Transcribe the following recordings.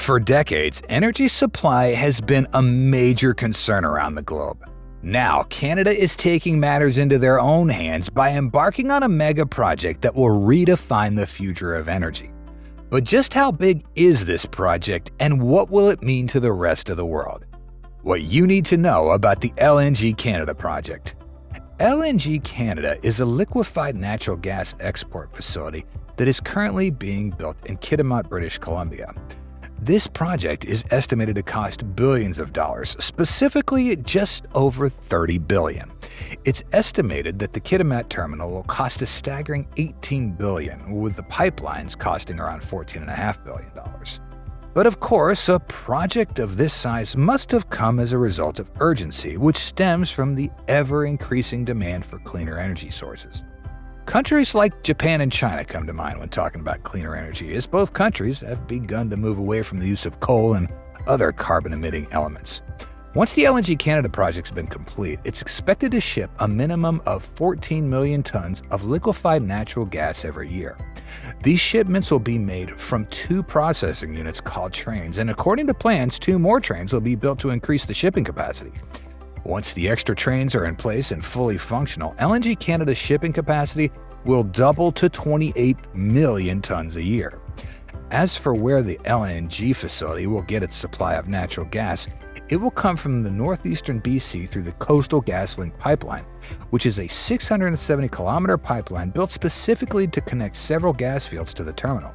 For decades, energy supply has been a major concern around the globe. Now, Canada is taking matters into their own hands by embarking on a mega project that will redefine the future of energy. But just how big is this project, and what will it mean to the rest of the world? What you need to know about the LNG Canada Project. LNG Canada is a liquefied natural gas export facility that is currently being built in Kitimat, British Columbia. This project is estimated to cost billions of dollars, specifically just over $30 billion. It's estimated that the Kitimat terminal will cost a staggering $18 billion, with the pipelines costing around $14.5 billion. But of course, a project of this size must have come as a result of urgency, which stems from the ever-increasing demand for cleaner energy sources. Countries like Japan and China come to mind when talking about cleaner energy, as both countries have begun to move away from the use of coal and other carbon-emitting elements. Once the LNG Canada project's been complete, it's expected to ship a minimum of 14 million tons of liquefied natural gas every year. These shipments will be made from 2 processing units called trains, and according to plans, 2 more trains will be built to increase the shipping capacity. Once the extra trains are in place and fully functional, LNG Canada's shipping capacity will double to 28 million tons a year. As for where the LNG facility will get its supply of natural gas, it will come from the northeastern BC through the Coastal GasLink pipeline, which is a 670-kilometer pipeline built specifically to connect several gas fields to the terminal.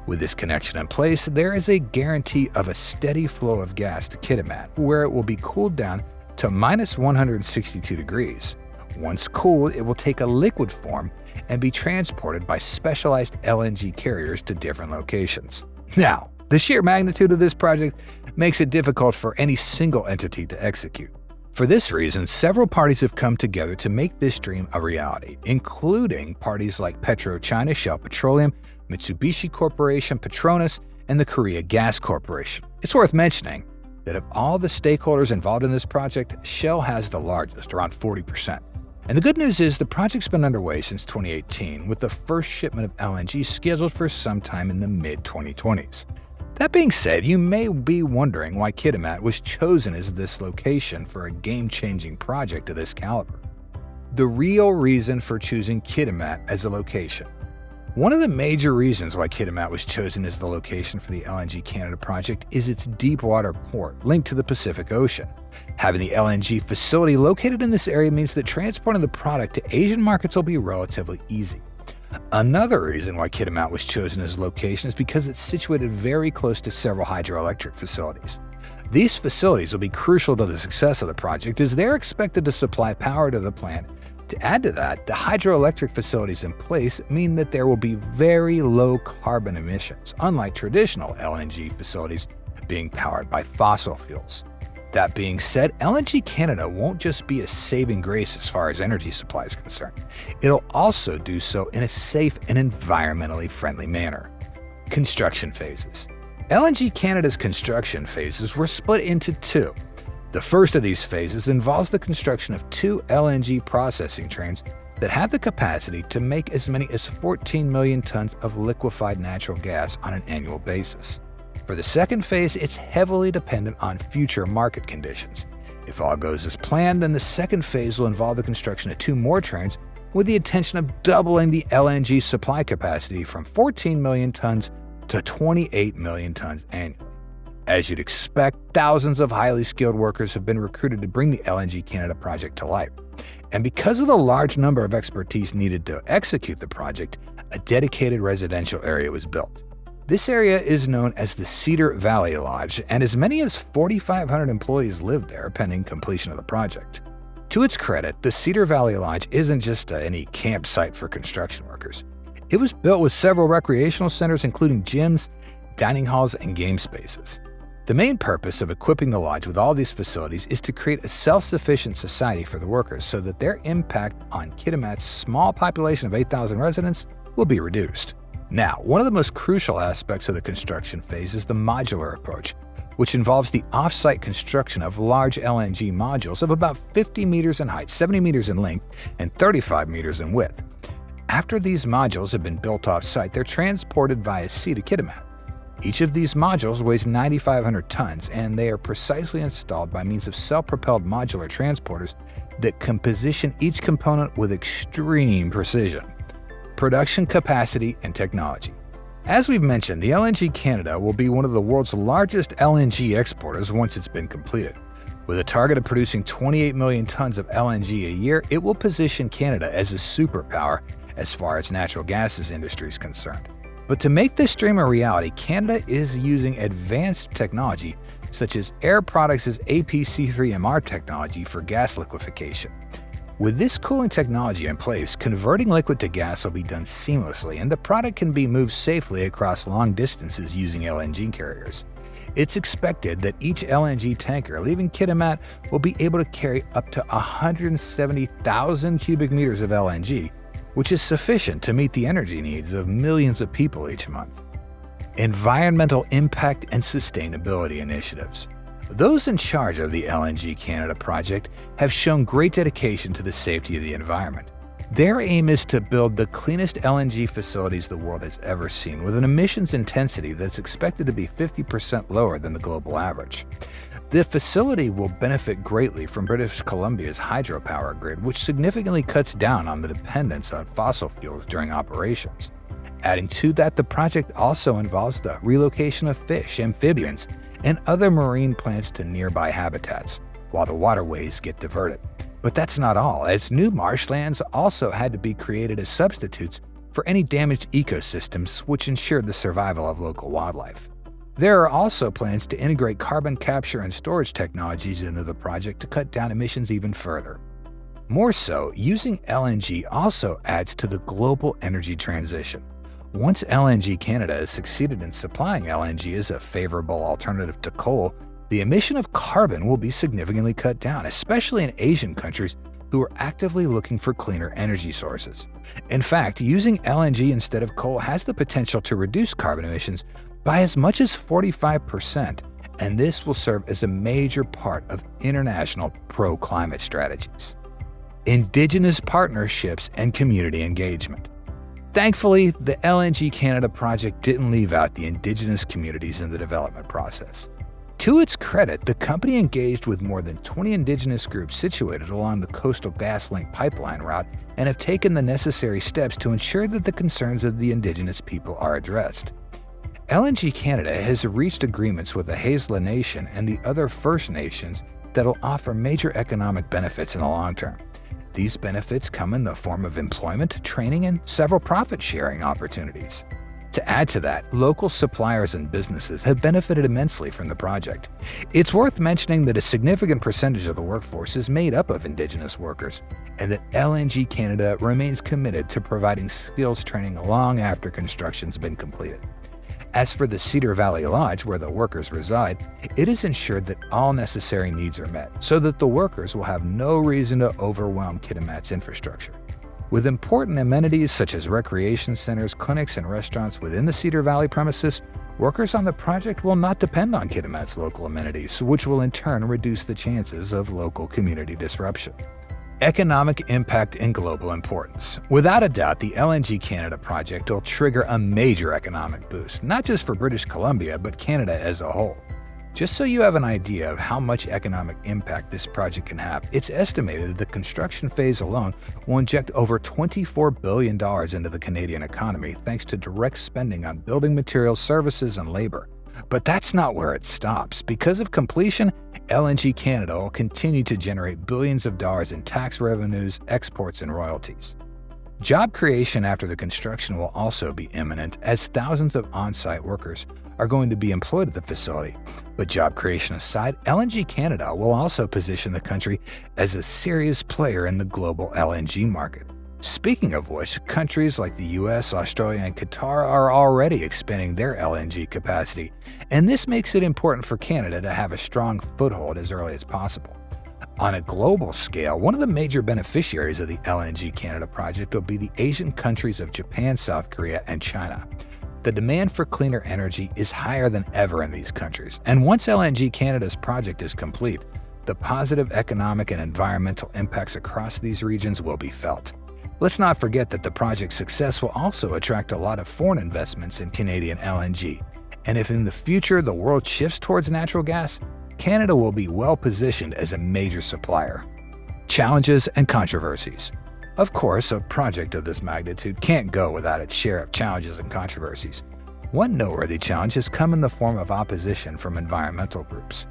With this connection in place, there is a guarantee of a steady flow of gas to Kitimat, where it will be cooled down to minus 162 degrees. Once cooled, it will take a liquid form and be transported by specialized LNG carriers to different locations. Now, the sheer magnitude of this project makes it difficult for any single entity to execute. For this reason, several parties have come together to make this dream a reality, including parties like PetroChina, Shell Petroleum, Mitsubishi Corporation, Petronas, and the Korea Gas Corporation. It's worth mentioning that of all the stakeholders involved in this project, Shell has the largest, around 40%. And the good news is the project's been underway since 2018, with the first shipment of LNG scheduled for sometime in the mid-2020s. That being said, you may be wondering why Kitimat was chosen as this location for a game-changing project of this caliber. The real reason for choosing Kitimat as a location. One of the major reasons why Kitimat was chosen as the location for the LNG Canada project is its deep-water port linked to the Pacific Ocean. Having the LNG facility located in this area means that transporting the product to Asian markets will be relatively easy. Another reason why Kitimat was chosen as a location is because it's situated very close to several hydroelectric facilities. These facilities will be crucial to the success of the project, as they're expected to supply power to the plant. To add to that, the hydroelectric facilities in place mean that there will be very low carbon emissions, unlike traditional LNG facilities being powered by fossil fuels. That being said, LNG Canada won't just be a saving grace as far as energy supply is concerned. It'll also do so in a safe and environmentally friendly manner. Construction phases. LNG Canada's construction phases were split into 2. The first of these phases involves the construction of 2 LNG processing trains that have the capacity to make as many as 14 million tons of liquefied natural gas on an annual basis. For the second phase, it's heavily dependent on future market conditions. If all goes as planned, then the second phase will involve the construction of 2 more trains with the intention of doubling the LNG supply capacity from 14 million tons to 28 million tons annually. As you'd expect, thousands of highly skilled workers have been recruited to bring the LNG Canada project to life. And because of the large number of expertise needed to execute the project, a dedicated residential area was built. This area is known as the Cedar Valley Lodge, and as many as 4,500 employees live there pending completion of the project. To its credit, the Cedar Valley Lodge isn't just any campsite for construction workers. It was built with several recreational centers, including gyms, dining halls, and game spaces. The main purpose of equipping the lodge with all these facilities is to create a self-sufficient society for the workers so that their impact on Kitimat's small population of 8,000 residents will be reduced. Now, one of the most crucial aspects of the construction phase is the modular approach, which involves the off-site construction of large LNG modules of about 50 meters in height, 70 meters in length, and 35 meters in width. After these modules have been built off-site, they're transported via sea to Kitimat. Each of these modules weighs 9,500 tons, and they are precisely installed by means of self-propelled modular transporters that can position each component with extreme precision. Production capacity and technology. As we've mentioned, the LNG Canada will be one of the world's largest LNG exporters once it's been completed. With a target of producing 28 million tons of LNG a year, it will position Canada as a superpower as far as natural gases industry is concerned. But to make this dream a reality, Canada is using advanced technology such as Air Products' APC3MR technology for gas liquefaction. With this cooling technology in place, converting liquid to gas will be done seamlessly, and the product can be moved safely across long distances using LNG carriers. It's expected that each LNG tanker leaving Kitimat will be able to carry up to 170,000 cubic meters of LNG, which is sufficient to meet the energy needs of millions of people each month. Environmental impact and sustainability initiatives. Those in charge of the LNG Canada project have shown great dedication to the safety of the environment. Their aim is to build the cleanest LNG facilities the world has ever seen, with an emissions intensity that's expected to be 50% lower than the global average. The facility will benefit greatly from British Columbia's hydropower grid, which significantly cuts down on the dependence on fossil fuels during operations. Adding to that, the project also involves the relocation of fish, amphibians, and other marine plants to nearby habitats, while the waterways get diverted. But that's not all, as new marshlands also had to be created as substitutes for any damaged ecosystems, which ensured the survival of local wildlife. There are also plans to integrate carbon capture and storage technologies into the project to cut down emissions even further. More so, using LNG also adds to the global energy transition. Once LNG Canada has succeeded in supplying LNG as a favorable alternative to coal, the emission of carbon will be significantly cut down, especially in Asian countries who are actively looking for cleaner energy sources. In fact, using LNG instead of coal has the potential to reduce carbon emissions by as much as 45%, and this will serve as a major part of international pro-climate strategies. Indigenous partnerships and community engagement. Thankfully, the LNG Canada project didn't leave out the Indigenous communities in the development process. To its credit, the company engaged with more than 20 Indigenous groups situated along the Coastal GasLink pipeline route and have taken the necessary steps to ensure that the concerns of the Indigenous people are addressed. LNG Canada has reached agreements with the Haisla Nation and the other First Nations that will offer major economic benefits in the long term. These benefits come in the form of employment, training, and several profit-sharing opportunities. To add to that, local suppliers and businesses have benefited immensely from the project. It's worth mentioning that a significant percentage of the workforce is made up of Indigenous workers, and that LNG Canada remains committed to providing skills training long after construction's been completed. As for the Cedar Valley Lodge, where the workers reside, it is ensured that all necessary needs are met, so that the workers will have no reason to overwhelm Kitimat's infrastructure. With important amenities such as recreation centers, clinics, and restaurants within the Cedar Valley premises, workers on the project will not depend on Kitimat's local amenities, which will in turn reduce the chances of local community disruption. Economic impact and global importance. Without a doubt, the LNG Canada project will trigger a major economic boost, not just for British Columbia, but Canada as a whole. Just so you have an idea of how much economic impact this project can have, it's estimated that the construction phase alone will inject over $24 billion into the Canadian economy thanks to direct spending on building materials, services, and labor. But that's not where it stops. Because of completion, LNG Canada will continue to generate billions of dollars in tax revenues, exports, and royalties. Job creation after the construction will also be imminent, as thousands of on-site workers are going to be employed at the facility. But job creation aside, LNG Canada will also position the country as a serious player in the global LNG market. Speaking of which, countries like the US, Australia, and Qatar are already expanding their LNG capacity, and this makes it important for Canada to have a strong foothold as early as possible. On a global scale, one of the major beneficiaries of the LNG Canada project will be the Asian countries of Japan, South Korea, and China. The demand for cleaner energy is higher than ever in these countries, and once LNG Canada's project is complete, the positive economic and environmental impacts across these regions will be felt. Let's not forget that the project's success will also attract a lot of foreign investments in Canadian LNG, And if in the future the world shifts towards natural gas, Canada will be well positioned as a major supplier. Challenges and controversies. Of course, a project of this magnitude can't go without its share of challenges and controversies. One noteworthy challenge has come in the form of opposition from environmental groups.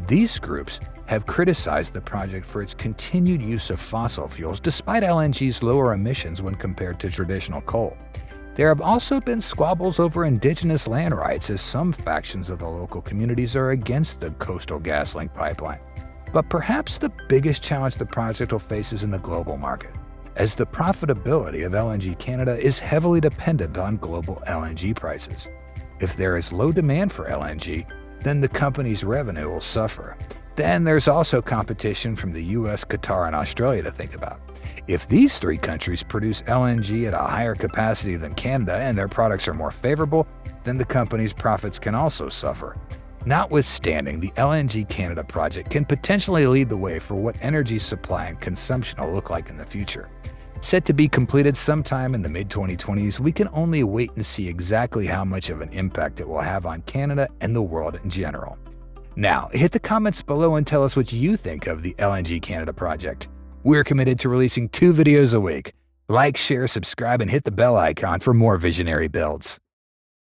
These groups have criticized the project for its continued use of fossil fuels despite LNG's lower emissions when compared to traditional coal. There have also been squabbles over Indigenous land rights as some factions of the local communities are against the Coastal GasLink pipeline. But perhaps the biggest challenge the project will face is in the global market, as the profitability of LNG Canada is heavily dependent on global LNG prices. If there is low demand for LNG, then the company's revenue will suffer. Then there's also competition from the US, Qatar, and Australia to think about. If these three countries produce LNG at a higher capacity than Canada and their products are more favorable, then the company's profits can also suffer. Notwithstanding, the LNG Canada project can potentially lead the way for what energy supply and consumption will look like in the future. Set to be completed sometime in the mid-2020s, we can only wait and see exactly how much of an impact it will have on Canada and the world in general. Now, hit the comments below and tell us what you think of the LNG Canada project. We're committed to releasing 2 videos a week. Like, share, subscribe, and hit the bell icon for more visionary builds.